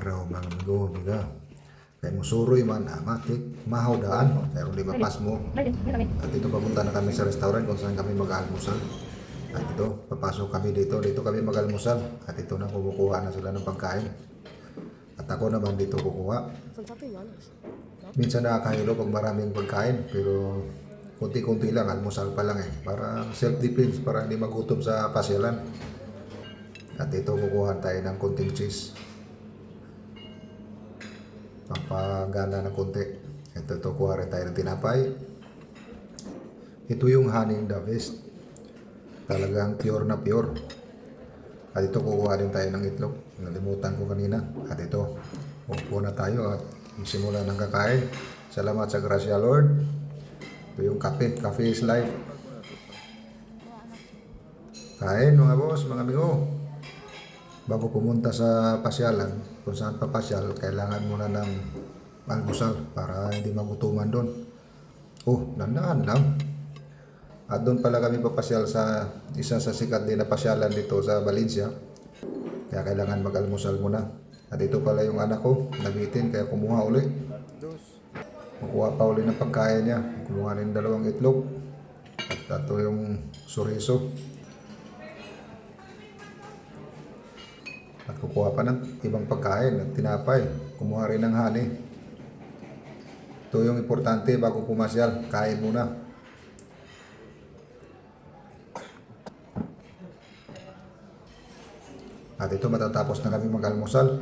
araw mga amigo, amiga. Kaya musuroy man amatik, mahaw daan, kaya kung di mapas mo. At ito papunta na kami sa restaurant kung saan kami mag-almusal. At ito, papasok kami dito kami mag-almusal. At ito na kumukuha na sila ng pagkain. At ako naman dito kukuha. Minsan nakakahilo pag maraming pagkain, pero kunti-kunti lang, almusal pa lang para self-defense, para hindi magutom sa pasyalan. At ito kukuha tayo ng konting cheese. Pampagana ng konti. Ito kuha rin tayo ng tinapay. Ito yung honey in the best. Talagang pure na pure. At ito kukuha rin tayo ng itlog. Nalimutan ko kanina. At ito, upo na tayo at simula ng kakain. Salamat sa grasya Lord. Ito yung kape. Cafe is life. Kain mga boss, mga amigo. Bago pumunta sa pasyalan, kung saan papasyal, kailangan muna ng almusal para hindi magutuman doon. Dandaan lang. At doon pala kami papasyal sa isa sa sikat din na pasyalan dito sa Valencia. Kaya kailangan mag-almusal muna. At ito pala yung anak ko, nabitin kaya kumuha uli. Kukuha pa uli ng pagkain niya. Kumuha rin 2 itlog. At ito yung suriso. At kukuha pa ng ibang pagkain at tinapay. Kumuha rin ng honey. Ito yung importante bago pumasyal. Kain muna. At ito matatapos na kami mag-almusal.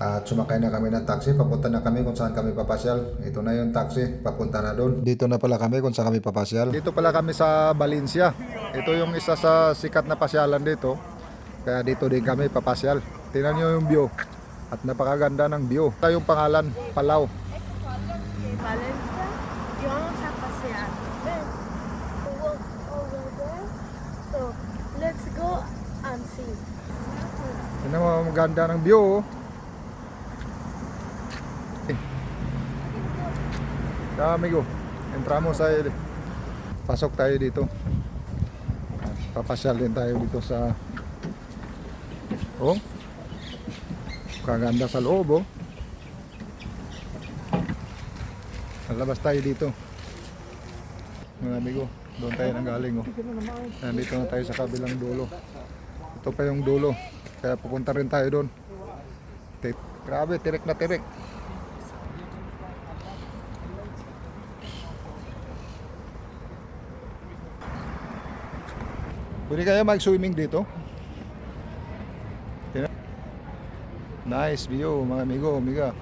At sumakay na kami ng taxi. Papunta na kami kung saan kami papasyal. Ito na yung taxi. Papunta na doon. Dito na pala kami kung saan kami papasyal. Dito pala kami sa Valencia. Ito yung isa sa sikat na pasyalan dito. Kaya dito din kami papasyal. Tingnan nyo yung view. At napakaganda ng view. Ito yung pangalan, Palau. Valencia, y vamos a pasear. Ven, we walk over there. So, let's go and see. Tingnan mo, maganda ng view. Amigo, entramos sa pasok tayo dito. Papasyal din tayo dito sa kaganda sa loob. Lalabas tayo dito mga amigo, doon tayo nanggaling nandito na tayo sa kabilang dulo. Ito pa yung dulo, kaya pupunta rin tayo doon. Grabe, tirik na tirik. Pwede kaya mag-swimming dito? Nice view mga amigo, amiga.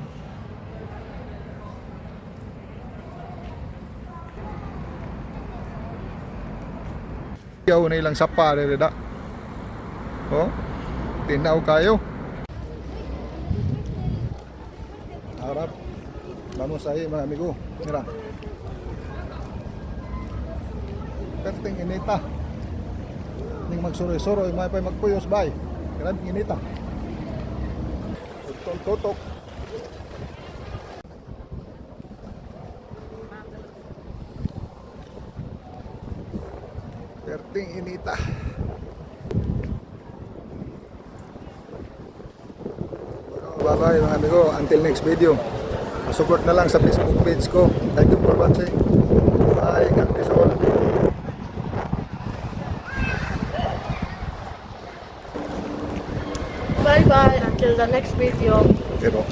Yaw na ilang sapa reda. Tinaw kayo. Harap. Vamos ahí mga amigo. Mira. Perting inita. Ning magsuroy-suroy, may pa magpuyos bay. Grabe inita. Tutok. Perting inita. Bye-bye mga amigo. Until next video. Support na lang sa Facebook page ko. Thank you for watching. Bye. God bless all. Bye bye until the next video. Pero